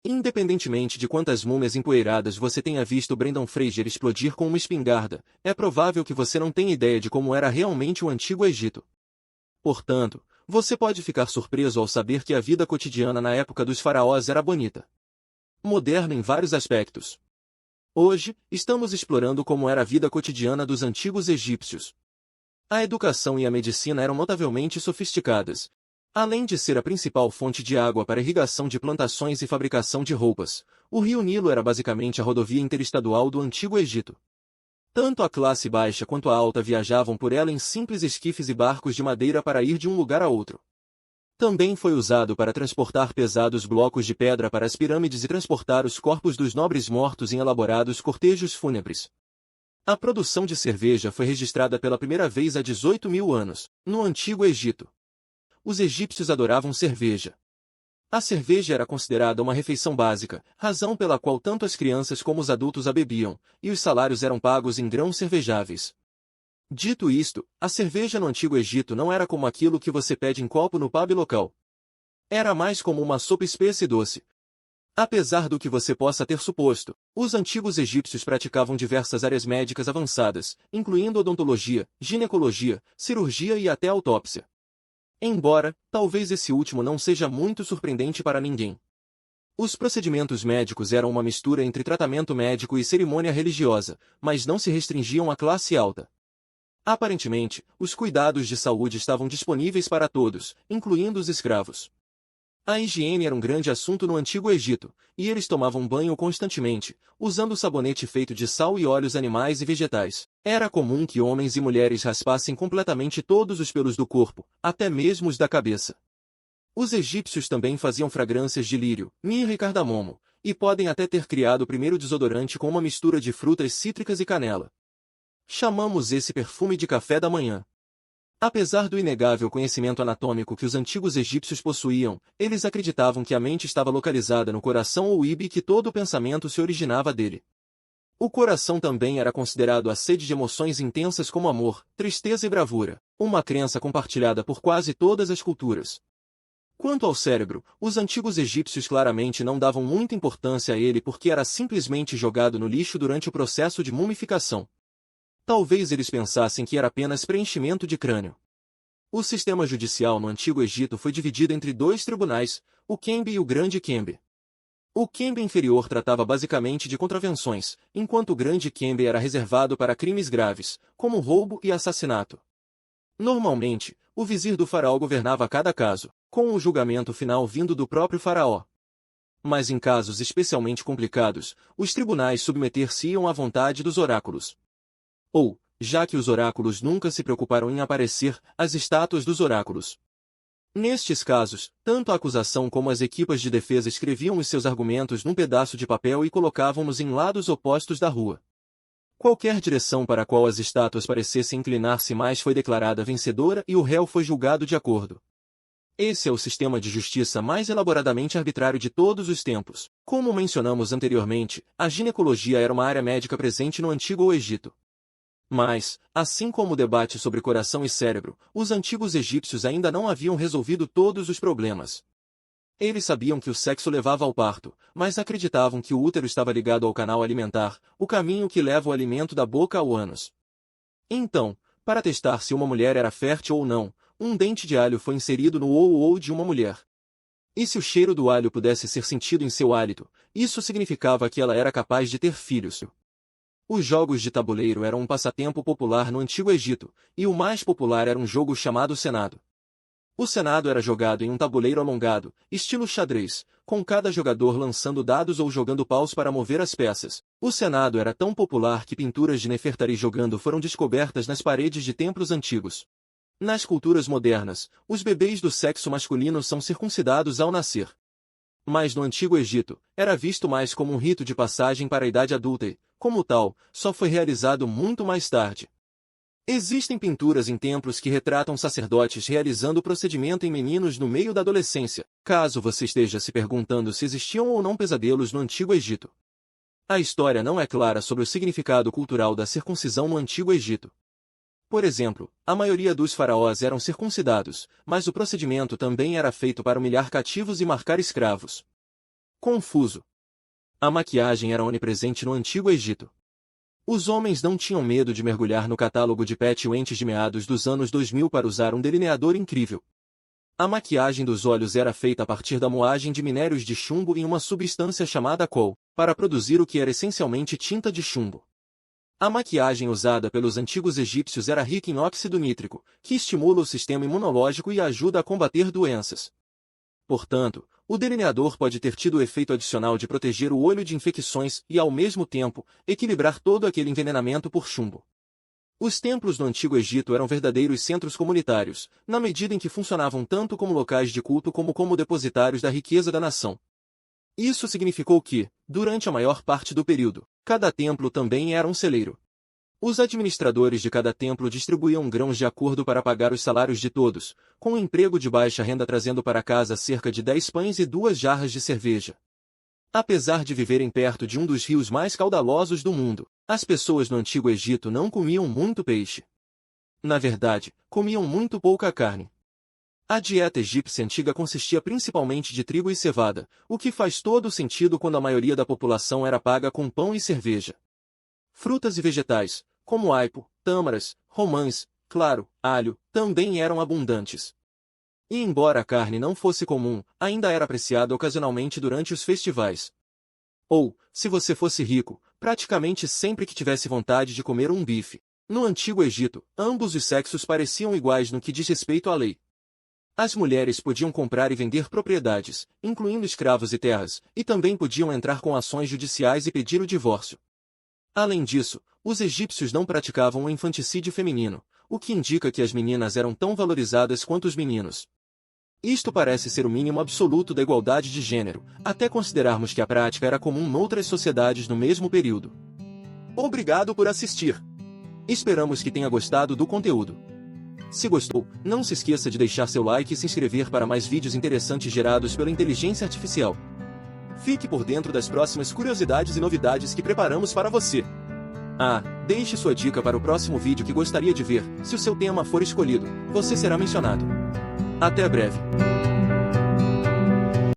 Independentemente de quantas múmias empoeiradas você tenha visto Brendan Fraser explodir com uma espingarda, é provável que você não tenha ideia de como era realmente o Antigo Egito. Portanto, você pode ficar surpreso ao saber que a vida cotidiana na época dos faraós era bonita. Moderna em vários aspectos. Hoje, estamos explorando como era a vida cotidiana dos antigos egípcios. A educação e a medicina eram notavelmente sofisticadas. Além de ser a principal fonte de água para irrigação de plantações e fabricação de roupas, o rio Nilo era basicamente a rodovia interestadual do Antigo Egito. Tanto a classe baixa quanto a alta viajavam por ela em simples esquifes e barcos de madeira para ir de um lugar a outro. Também foi usado para transportar pesados blocos de pedra para as pirâmides e transportar os corpos dos nobres mortos em elaborados cortejos fúnebres. A produção de cerveja foi registrada pela primeira vez há 18.000 anos, no Antigo Egito. Os egípcios adoravam cerveja. A cerveja era considerada uma refeição básica, razão pela qual tanto as crianças como os adultos a bebiam, e os salários eram pagos em grãos cervejáveis. Dito isto, a cerveja no Antigo Egito não era como aquilo que você pede em copo no pub local. Era mais como uma sopa espessa e doce. Apesar do que você possa ter suposto, os antigos egípcios praticavam diversas áreas médicas avançadas, incluindo odontologia, ginecologia, cirurgia e até autópsia. Embora, talvez esse último não seja muito surpreendente para ninguém. Os procedimentos médicos eram uma mistura entre tratamento médico e cerimônia religiosa, mas não se restringiam à classe alta. Aparentemente, os cuidados de saúde estavam disponíveis para todos, incluindo os escravos. A higiene era um grande assunto no Antigo Egito, e eles tomavam banho constantemente, usando sabonete feito de sal e óleos animais e vegetais. Era comum que homens e mulheres raspassem completamente todos os pelos do corpo, até mesmo os da cabeça. Os egípcios também faziam fragrâncias de lírio, mirra e cardamomo, e podem até ter criado o primeiro desodorante com uma mistura de frutas cítricas e canela. Chamamos esse perfume de café da manhã. Apesar do inegável conhecimento anatômico que os antigos egípcios possuíam, eles acreditavam que a mente estava localizada no coração ou ibe e que todo o pensamento se originava dele. O coração também era considerado a sede de emoções intensas como amor, tristeza e bravura, uma crença compartilhada por quase todas as culturas. Quanto ao cérebro, os antigos egípcios claramente não davam muita importância a ele porque era simplesmente jogado no lixo durante o processo de mumificação. Talvez eles pensassem que era apenas preenchimento de crânio. O sistema judicial no Antigo Egito foi dividido entre dois tribunais, o Kembe e o Grande Kembe. O Kembe inferior tratava basicamente de contravenções, enquanto o Grande Kembe era reservado para crimes graves, como roubo e assassinato. Normalmente, o vizir do faraó governava cada caso, com o julgamento final vindo do próprio faraó. Mas em casos especialmente complicados, os tribunais submeter-se-iam à vontade dos oráculos. Ou, já que os oráculos nunca se preocuparam em aparecer, as estátuas dos oráculos. Nestes casos, tanto a acusação como as equipas de defesa escreviam os seus argumentos num pedaço de papel e colocavam-nos em lados opostos da rua. Qualquer direção para a qual as estátuas parecessem inclinar-se mais foi declarada vencedora e o réu foi julgado de acordo. Esse é o sistema de justiça mais elaboradamente arbitrário de todos os tempos. Como mencionamos anteriormente, a ginecologia era uma área médica presente no Antigo Egito. Mas, assim como o debate sobre coração e cérebro, os antigos egípcios ainda não haviam resolvido todos os problemas. Eles sabiam que o sexo levava ao parto, mas acreditavam que o útero estava ligado ao canal alimentar, o caminho que leva o alimento da boca ao ânus. Então, para testar se uma mulher era fértil ou não, um dente de alho foi inserido no ou de uma mulher. E se o cheiro do alho pudesse ser sentido em seu hálito, isso significava que ela era capaz de ter filhos. Os jogos de tabuleiro eram um passatempo popular no Antigo Egito, e o mais popular era um jogo chamado Senado. O Senado era jogado em um tabuleiro alongado, estilo xadrez, com cada jogador lançando dados ou jogando paus para mover as peças. O Senado era tão popular que pinturas de Nefertari jogando foram descobertas nas paredes de templos antigos. Nas culturas modernas, os bebês do sexo masculino são circuncidados ao nascer. Mas no Antigo Egito, era visto mais como um rito de passagem para a idade adulta e, como tal, só foi realizado muito mais tarde. Existem pinturas em templos que retratam sacerdotes realizando o procedimento em meninos no meio da adolescência, caso você esteja se perguntando se existiam ou não pesadelos no Antigo Egito. A história não é clara sobre o significado cultural da circuncisão no Antigo Egito. Por exemplo, a maioria dos faraós eram circuncidados, mas o procedimento também era feito para humilhar cativos e marcar escravos. Confuso. A maquiagem era onipresente no Antigo Egito. Os homens não tinham medo de mergulhar no catálogo de Pat Wentz de meados dos anos 2000 para usar um delineador incrível. A maquiagem dos olhos era feita a partir da moagem de minérios de chumbo em uma substância chamada coal, para produzir o que era essencialmente tinta de chumbo. A maquiagem usada pelos antigos egípcios era rica em óxido nítrico, que estimula o sistema imunológico e ajuda a combater doenças. Portanto, o delineador pode ter tido o efeito adicional de proteger o olho de infecções e, ao mesmo tempo, equilibrar todo aquele envenenamento por chumbo. Os templos do Antigo Egito eram verdadeiros centros comunitários, na medida em que funcionavam tanto como locais de culto como depositários da riqueza da nação. Isso significou que, durante a maior parte do período, cada templo também era um celeiro. Os administradores de cada templo distribuíam grãos de acordo para pagar os salários de todos, com um emprego de baixa renda trazendo para casa cerca de 10 pães e 2 jarras de cerveja. Apesar de viverem perto de um dos rios mais caudalosos do mundo, as pessoas no Antigo Egito não comiam muito peixe. Na verdade, comiam muito pouca carne. A dieta egípcia antiga consistia principalmente de trigo e cevada, o que faz todo sentido quando a maioria da população era paga com pão e cerveja. Frutas e vegetais, como aipo, tâmaras, romãs, claro, alho, também eram abundantes. E embora a carne não fosse comum, ainda era apreciada ocasionalmente durante os festivais. Ou, se você fosse rico, praticamente sempre que tivesse vontade de comer um bife. No Antigo Egito, ambos os sexos pareciam iguais no que diz respeito à lei. As mulheres podiam comprar e vender propriedades, incluindo escravos e terras, e também podiam entrar com ações judiciais e pedir o divórcio. Além disso, os egípcios não praticavam o infanticídio feminino, o que indica que as meninas eram tão valorizadas quanto os meninos. Isto parece ser o mínimo absoluto da igualdade de gênero, até considerarmos que a prática era comum noutras sociedades no mesmo período. Obrigado por assistir. Esperamos que tenha gostado do conteúdo. Se gostou, não se esqueça de deixar seu like e se inscrever para mais vídeos interessantes gerados pela inteligência artificial. Fique por dentro das próximas curiosidades e novidades que preparamos para você. Deixe sua dica para o próximo vídeo que gostaria de ver. Se o seu tema for escolhido, você será mencionado. Até breve.